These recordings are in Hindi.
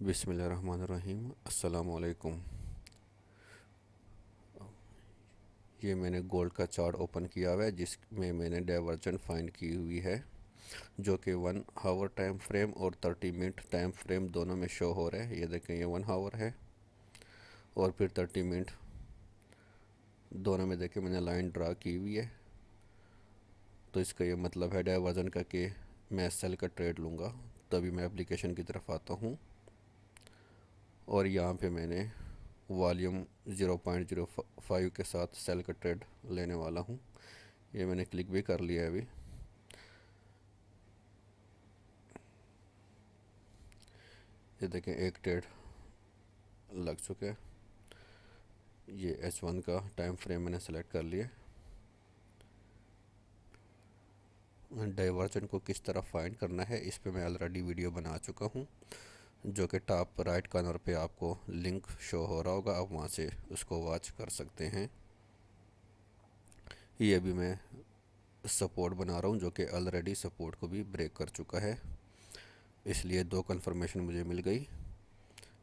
बिस्मिल्लाहिर्रहमानिर्रहीम। अस्सलामु अलैकुम। ये मैंने गोल्ड का चार्ट ओपन किया हुआ है जिसमें मैंने डाइवर्जन फाइंड की हुई है, जो कि 1 आवर टाइम फ्रेम और 30 मिनट टाइम फ्रेम दोनों में शो हो रहा है। ये देखें, ये 1 आवर है और फिर 30 मिनट, दोनों में देखें मैंने लाइन ड्रा की हुई है। तो इसका ये मतलब है डाइवर्जन का कि मैं सेल का ट्रेड लूँगा, तभी मैं एप्लीकेशन की तरफ आता हूँ। और यहाँ पे मैंने वॉल्यूम 0.05 के साथ सेल का ट्रेड लेने वाला हूँ। ये मैंने क्लिक भी कर लिया है अभी। ये देखें, एक ट्रेड लग चुके हैं। ये H1 का टाइम फ्रेम मैंने सेलेक्ट कर लिया। डाइवर्जन को किस तरह फाइंड करना है इस पे मैं ऑलरेडी वीडियो बना चुका हूँ, जो कि टॉप राइट कॉर्नर पे आपको लिंक शो हो रहा होगा, आप वहाँ से उसको वॉच कर सकते हैं। ये अभी मैं सपोर्ट बना रहा हूँ, जो कि ऑलरेडी सपोर्ट को भी ब्रेक कर चुका है। इसलिए दो कन्फर्मेशन मुझे मिल गई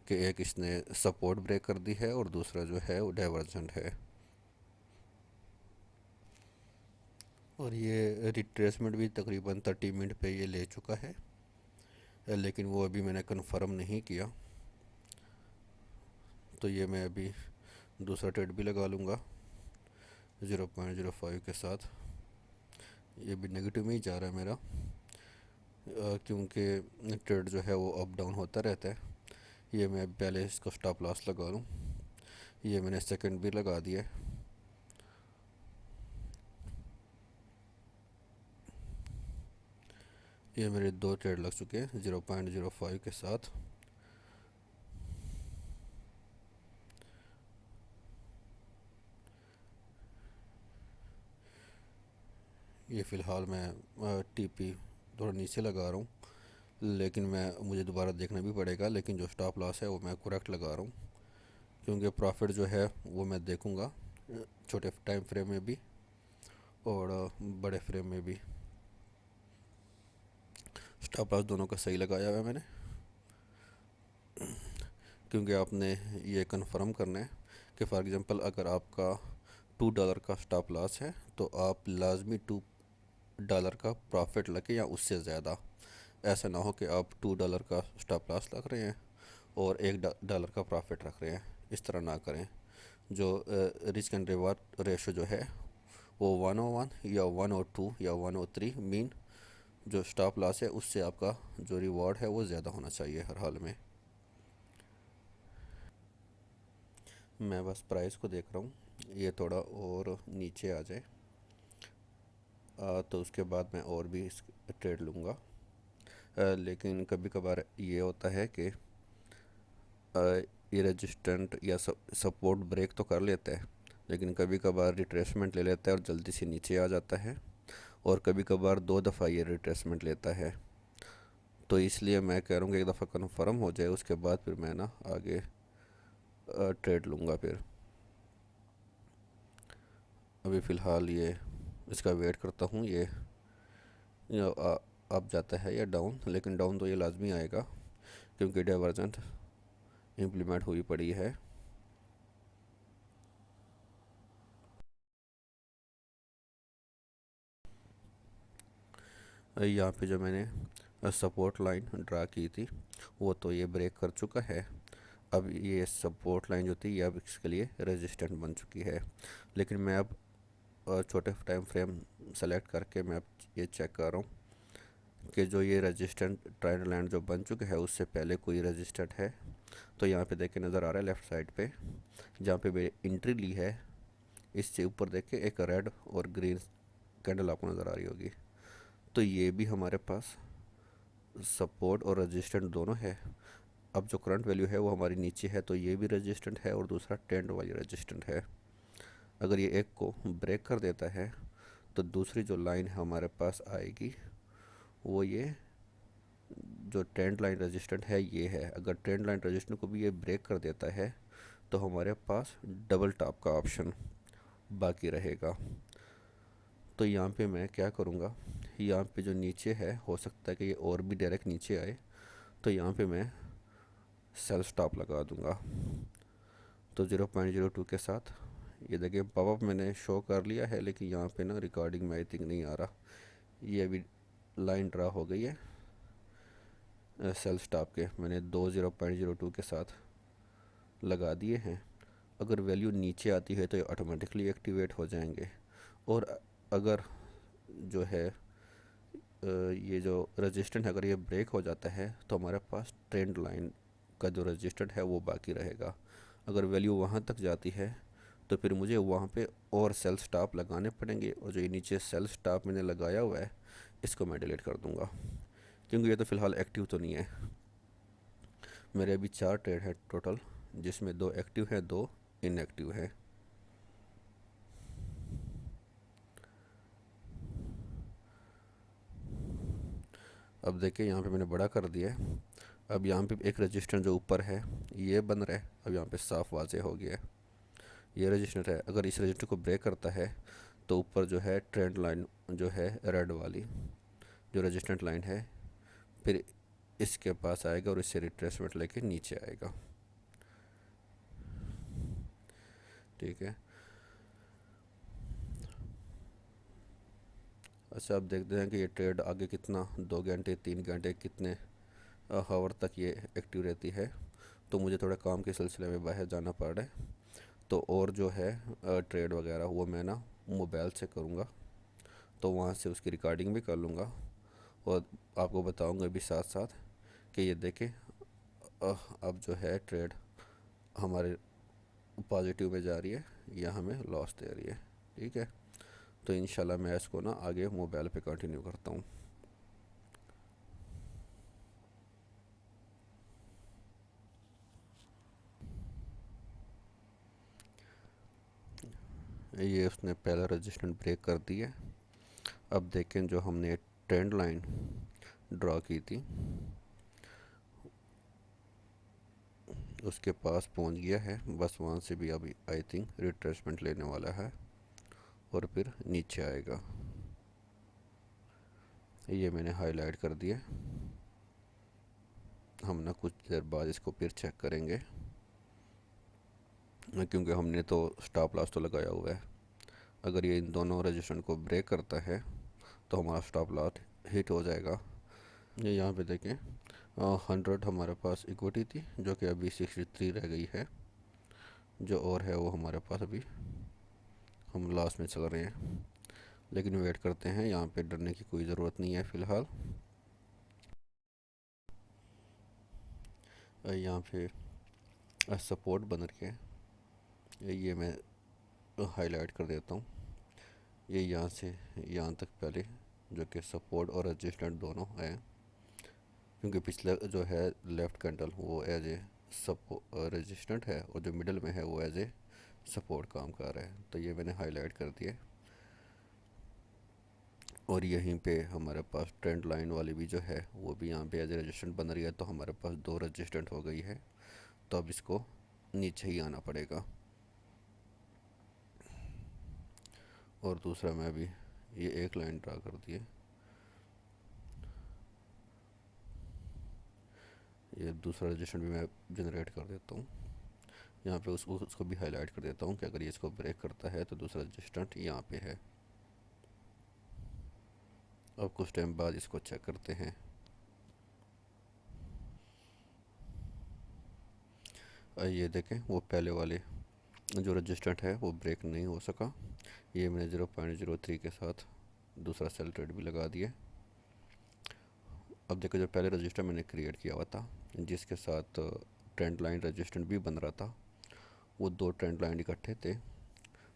कि एक इसने सपोर्ट ब्रेक कर दी है और दूसरा जो है वो डाइवर्जेंट है। और ये रिट्रेसमेंट भी तकरीबन 30 मिनट पे ये ले चुका है, लेकिन वो अभी मैंने कंफर्म नहीं किया। तो ये मैं अभी दूसरा ट्रेड भी लगा लूँगा 0.05 के साथ। ये भी नेगेटिव में ही जा रहा है मेरा, क्योंकि ट्रेड जो है वो अप डाउन होता रहता है। ये मैं पहले इसको स्टॉप लॉस लगा लूँ। ये मैंने सेकंड भी लगा दिया है। ये मेरे दो ट्रेड लग चुके हैं 0.05 के साथ। ये फ़िलहाल मैं टीपी थोड़ा नीचे लगा रहा हूँ, लेकिन मुझे दोबारा देखना भी पड़ेगा। लेकिन जो स्टॉप लॉस है वो मैं करेक्ट लगा रहा हूँ, क्योंकि प्रॉफिट जो है वो मैं देखूँगा छोटे टाइम फ्रेम में भी और बड़े फ्रेम में भी। स्टॉप लॉस दोनों का सही लगाया हुआ है मैंने, क्योंकि आपने ये कंफर्म करना है कि फॉर एग्ज़ाम्पल अगर आपका $2 का स्टॉप लॉस है तो आप लाजमी $2 का प्रॉफिट लगे या उससे ज़्यादा। ऐसा ना हो कि आप $2 का स्टॉप लॉस रख रहे हैं और $1 का प्रॉफिट रख रहे हैं। इस तरह ना करें। जो रिस्क एंड रिवार्ड रेशो जो है वो 101 या 102 या 103 मीन जो स्टॉप लॉस है उससे आपका जो रिवॉर्ड है वो ज़्यादा होना चाहिए हर हाल में। मैं बस प्राइस को देख रहा हूँ, ये थोड़ा और नीचे आ जाए तो उसके बाद मैं और भी इस ट्रेड लूँगा। लेकिन कभी कभार ये होता है कि ये रेजिस्टेंट या सपोर्ट ब्रेक तो कर लेता है, लेकिन कभी कभार रिट्रेसमेंट ले लेता है और जल्दी से नीचे आ जाता है, और कभी कभार 2 दफ़ा ये रिट्रेसमेंट लेता है। तो इसलिए मैं कह रहा हूँ कि एक दफ़ा कन्फर्म हो जाए उसके बाद फिर मैं ना आगे ट्रेड लूँगा फिर। अभी फ़िलहाल ये इसका वेट करता हूँ, ये अप जाता है या डाउन, लेकिन डाउन तो ये लाजमी आएगा क्योंकि डाइवर्जेंट इम्प्लीमेंट हुई पड़ी है। यहाँ पे जो मैंने सपोर्ट लाइन ड्रा की थी वो तो ये ब्रेक कर चुका है। अब ये सपोर्ट लाइन जो थी ये अब इसके लिए रेजिस्टेंट बन चुकी है। लेकिन मैं अब छोटे टाइम फ्रेम सेलेक्ट करके मैं अब ये चेक कर रहा हूँ कि जो ये रेजिस्टेंट ट्रेंड लाइन जो बन चुका है उससे पहले कोई रेजिस्टेंट है। तो यहाँ पे देख के नज़र आ रहा है लेफ़्ट साइड पे जहाँ पे मैंने एंट्री ली है, इससे ऊपर देख के एक रेड और ग्रीन कैंडल आपको नज़र आ रही होगी। तो ये भी हमारे पास सपोर्ट और रेजिस्टेंट दोनों है। अब जो करंट वैल्यू है वो हमारी नीचे है, तो ये भी रेजिस्टेंट है और दूसरा ट्रेंड वाली रेजिस्टेंट है। अगर ये एक को ब्रेक कर देता है तो दूसरी जो लाइन हमारे पास आएगी वो ये जो ट्रेंड लाइन रेजिस्टेंट है ये है। अगर ट्रेंड लाइन रेजिस्टेंट को भी ये ब्रेक कर देता है तो हमारे पास डबल टॉप का ऑप्शन बाकी रहेगा। तो यहाँ पे मैं क्या करूँगा, यहाँ पे जो नीचे है हो सकता है कि ये और भी डायरेक्ट नीचे आए, तो यहाँ पे मैं सेल स्टॉप लगा दूंगा। तो 0.02 के साथ ये देखिए पॉपअप मैंने शो कर लिया है, लेकिन यहाँ पे ना रिकॉर्डिंग में आई थिंक नहीं आ रहा। ये अभी लाइन ड्रा हो गई है सेल स्टॉप के, मैंने दो 0.02 के साथ लगा दिए हैं। अगर वैल्यू नीचे आती है तो ये ऑटोमेटिकली एक्टिवेट हो जाएंगे। और अगर जो है ये जो रजिस्टेंट है अगर ये ब्रेक हो जाता है तो हमारे पास ट्रेंड लाइन का जो रजिस्टेंट है वो बाकी रहेगा। अगर वैल्यू वहाँ तक जाती है तो फिर मुझे वहाँ पे और सेल स्टॉप लगाने पड़ेंगे, और जो ये नीचे सेल स्टॉप मैंने लगाया हुआ है इसको मैं डिलीट कर दूँगा, क्योंकि ये तो फ़िलहाल एक्टिव तो नहीं है। मेरे अभी 4 ट्रेड है टोटल, जिसमें 2 एक्टिव है, 2 इनएक्टिव है। अब देखिए यहाँ पे मैंने बड़ा कर दिया है। अब यहाँ पे एक रजिस्टर जो ऊपर है ये बन रहा है, अब यहाँ पे साफ वाजे हो गया है। ये रजिस्टर है, अगर इस रजिस्टर को ब्रेक करता है तो ऊपर जो है ट्रेंड लाइन जो है रेड वाली जो रजिस्टेंट लाइन है फिर इसके पास आएगा और इससे रिट्रेसमेंट लेके नीचे आएगा। ठीक है। अच्छा अब देखते हैं कि ये ट्रेड आगे कितना 2 घंटे 3 घंटे कितने हावर तक ये एक्टिव रहती है। तो मुझे थोड़ा काम के सिलसिले में बाहर जाना पड़ रहा है, तो और जो है ट्रेड वगैरह वो मैं ना मोबाइल से करूँगा, तो वहाँ से उसकी रिकॉर्डिंग भी कर लूँगा और आपको बताऊँगा भी साथ साथ कि ये देखें अब जो है ट्रेड हमारे पॉजिटिव में जा रही है या हमें लॉस दे रही है। ठीक है, तो इंशाल्लाह मैं इसको ना आगे मोबाइल पे कंटिन्यू करता हूँ। ये उसने पहला रजिस्टेंट ब्रेक कर दी है। अब देखें जो हमने ट्रेंड लाइन ड्रॉ की थी उसके पास पहुंच गया है, बस वहाँ से भी अभी आई थिंक रिट्रेसमेंट लेने वाला है और फिर नीचे आएगा। ये मैंने हाईलाइट कर दिया। हम ना कुछ देर बाद इसको फिर चेक करेंगे, क्योंकि हमने तो स्टॉप लॉस तो लगाया हुआ है। अगर ये इन दोनों रजिस्ट्रेशन को ब्रेक करता है तो हमारा स्टॉप लॉस हिट हो जाएगा। ये यहाँ पे देखें 100 हमारे पास इक्विटी थी जो कि अभी 63 रह गई है, जो और है वो हमारे पास अभी हम लॉस में चल रहे हैं। लेकिन वेट करते हैं, यहाँ पे डरने की कोई ज़रूरत नहीं है फ़िलहाल। यहाँ पे सपोर्ट बन रखे हैं, ये मैं हाईलाइट कर देता हूँ। ये यहाँ से यहाँ तक पहले जो कि सपोर्ट और रेजिस्टेंट दोनों हैं, क्योंकि पिछला जो है लेफ़्ट कैंडल वो एज ए सपो रेजिस्टेंट है और जो मिडल में है वो एज ए सपोर्ट काम कर रहा है। तो ये मैंने हाईलाइट कर दिया। और यहीं पे हमारे पास ट्रेंड लाइन वाली भी जो है वो भी यहाँ पे एज ए रेजिस्टेंट बन रही है, तो हमारे पास 2 रेजिस्टेंट हो गई है। तो अब इसको नीचे ही आना पड़ेगा। और दूसरा मैं अभी ये एक लाइन ड्रा कर दिए, ये दूसरा रजिस्टर भी मैं जनरेट कर देता हूँ। यहाँ पे उसको भी हाईलाइट कर देता हूँ कि अगर ये इसको ब्रेक करता है तो दूसरा रजिस्टेंट यहाँ पे है। अब कुछ टाइम बाद इसको चेक करते हैं। ये देखें वो पहले वाले जो रजिस्टेंट है वो ब्रेक नहीं हो सका। ये मैंने 0.03 के साथ दूसरा सेल ट्रेड भी लगा दिया। अब देखो जो पहले रजिस्टर मैंने क्रिएट किया हुआ था जिसके साथ ट्रेंड लाइन रजिस्टेंट भी बन रहा था, वो 2 ट्रेंड लाइन इकट्ठे थे,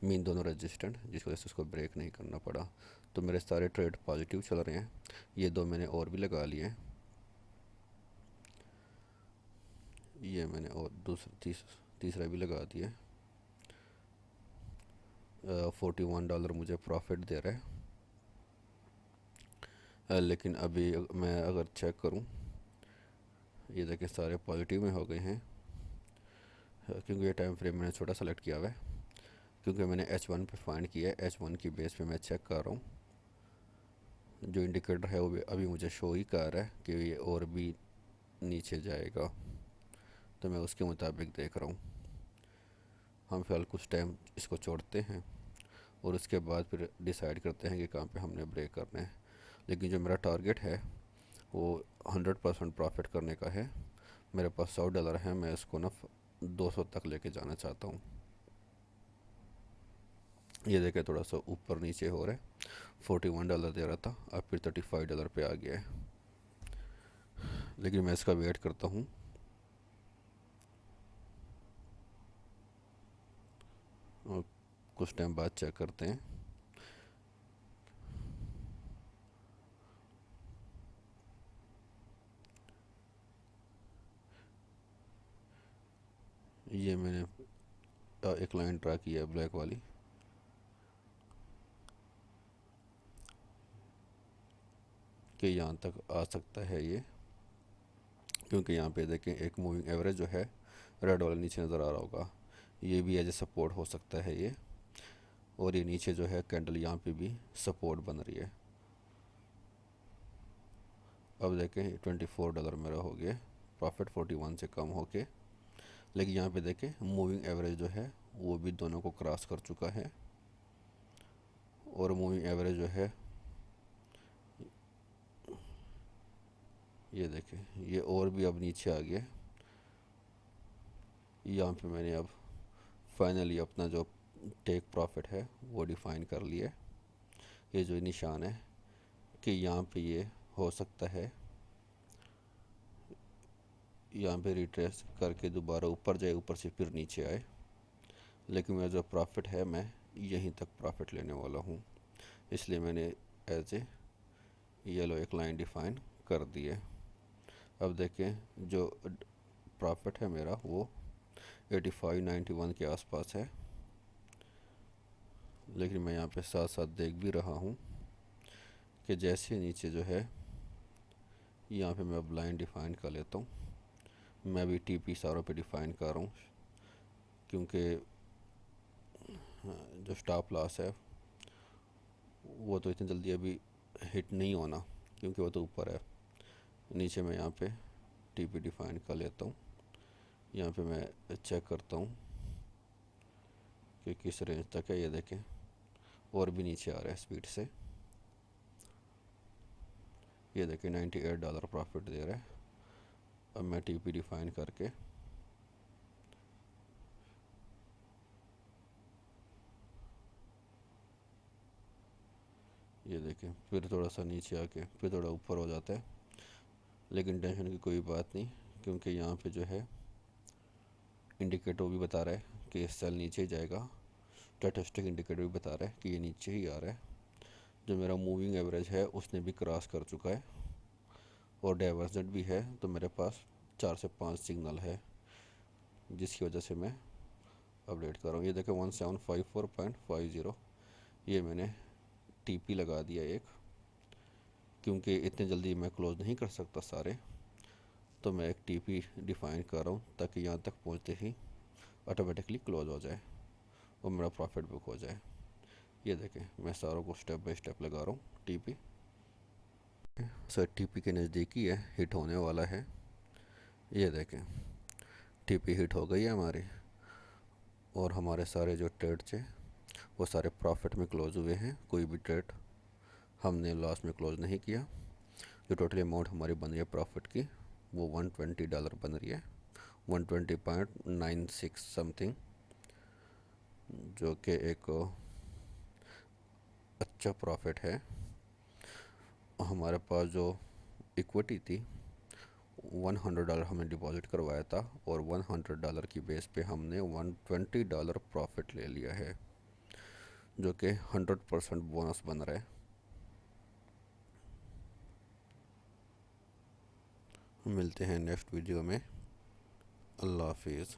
मीन दोनों रेजिस्टेंट, जिस वजह से उसको ब्रेक नहीं करना पड़ा। तो मेरे सारे ट्रेड पॉजिटिव चल रहे हैं। ये 2 मैंने और भी लगा लिए हैं। ये मैंने और तीसरा भी लगा दिया। $41 मुझे प्रॉफिट दे रहा है। लेकिन अभी मैं अगर चेक करूं, ये देखिए सारे पॉजिटिव में हो गए हैं। क्योंकि ये टाइम फ्रेम मैंने छोटा सेलेक्ट किया हुआ है, क्योंकि मैंने H1 पे फाइंड किया है। H1 की बेस पे मैं चेक कर रहा हूँ। जो इंडिकेटर है वो भी अभी मुझे शो ही कर रहा है कि ये और भी नीचे जाएगा। तो मैं उसके मुताबिक देख रहा हूँ। हम फ़िलहाल कुछ टाइम इसको छोड़ते हैं और उसके बाद फिर डिसाइड करते हैं कि कहाँ पे हमने ब्रेक करना है। लेकिन जो मेरा टारगेट है वो 100% प्रॉफिट करने का है। मेरे पास $100 है, मैं इसको ना 200 तक लेके जाना चाहता हूँ। ये देखे थोड़ा सा ऊपर नीचे हो रहा है। $41 दे रहा था, अब फिर $35 पे आ गया है। लेकिन मैं इसका वेट करता हूँ। और कुछ टाइम बाद चेक करते हैं। ये मैंने एक लाइन ड्रा की है ब्लैक वाली। कि यहाँ तक आ सकता है ये, क्योंकि यहाँ पे देखें एक मूविंग एवरेज जो है रेड वाला नीचे नज़र आ रहा होगा, ये भी एज ए सपोर्ट हो सकता है ये। और ये नीचे जो है कैंडल यहाँ पे भी सपोर्ट बन रही है। अब देखें $24 मेरा हो गया प्रॉफिट 41 से कम होके। लेकिन यहाँ पे देखें मूविंग एवरेज जो है वो भी दोनों को क्रॉस कर चुका है। और मूविंग एवरेज जो है ये देखें ये और भी अब नीचे आ गया। यहाँ पे मैंने अब फाइनली अपना जो टेक प्रॉफिट है वो डिफ़ाइन कर लिया। ये जो निशान है कि यहाँ पे ये हो सकता है यहाँ पे रिट्रेस करके दोबारा ऊपर जाए, ऊपर से फिर नीचे आए। लेकिन मेरा जो प्रॉफिट है मैं यहीं तक प्रॉफिट लेने वाला हूँ, इसलिए मैंने एज ए येलो एक लाइन डिफ़ाइन कर दी है। अब देखें जो प्रॉफिट है मेरा वो 85.91 के आसपास है। लेकिन मैं यहाँ पे साथ साथ देख भी रहा हूँ कि जैसे नीचे जो है यहाँ पे मैं अब लाइन डिफ़ाइन कर लेता हूँ। मैं भी टीपी सारों पे डिफ़ाइन कर रहा हूँ, क्योंकि जो स्टॉप लॉस है वो तो इतनी जल्दी अभी हिट नहीं होना, क्योंकि वो तो ऊपर है। नीचे मैं यहाँ पे टीपी डिफ़ाइन कर लेता हूँ। यहाँ पे मैं चेक करता हूँ कि किस रेंज तक है। ये देखें और भी नीचे आ रहा है स्पीड से। ये देखें $98 प्रॉफिट दे रहा है। अब मैं टीपी डिफ़ाइन करके ये देखें फिर थोड़ा सा नीचे आके फिर थोड़ा ऊपर हो जाता है। लेकिन टेंशन की कोई बात नहीं, क्योंकि यहाँ पे जो है इंडिकेटर भी बता रहा है कि ये सेल नीचे ही जाएगा। स्टैटिस्टिक इंडिकेटर भी बता रहा है कि ये नीचे ही आ रहा है। जो मेरा मूविंग एवरेज है उसने भी क्रॉस कर चुका है और डाइवर्जेंट भी है। तो मेरे पास 4 से 5 सिग्नल है, जिसकी वजह से मैं अपडेट कर रहा हूँ। ये देखें 1754.50, ये मैंने टीपी लगा दिया एक, क्योंकि इतने जल्दी मैं क्लोज़ नहीं कर सकता सारे। तो मैं एक टीपी डिफ़ाइन कर रहा हूँ ताकि यहाँ तक पहुँचते ही ऑटोमेटिकली क्लोज़ हो जाए और मेरा प्रॉफिट बुक हो जाए। ये देखें मैं सारों को स्टेप बाय स्टेप लगा रहा हूँ टीपी। सर टीपी के नज़दीक ही है, हिट होने वाला है। ये देखें टीपी हिट हो गई है हमारी, और हमारे सारे जो ट्रेड थे वो सारे प्रॉफिट में क्लोज़ हुए हैं। कोई भी ट्रेड हमने लॉस में क्लोज़ नहीं किया। जो टोटल अमाउंट हमारी बन रही है प्रॉफिट की वो $120 बन रही है, 120.96 समथिंग, जो कि एक अच्छा प्रॉफिट है। हमारे पास जो इक्विटी थी $100 हमने डिपॉजिट करवाया था, और $100 की बेस पे हमने $120 प्रॉफिट ले लिया है, जो कि 100% बोनस बन रहा है। मिलते हैं नेक्स्ट वीडियो में। अल्लाह हाफिज़।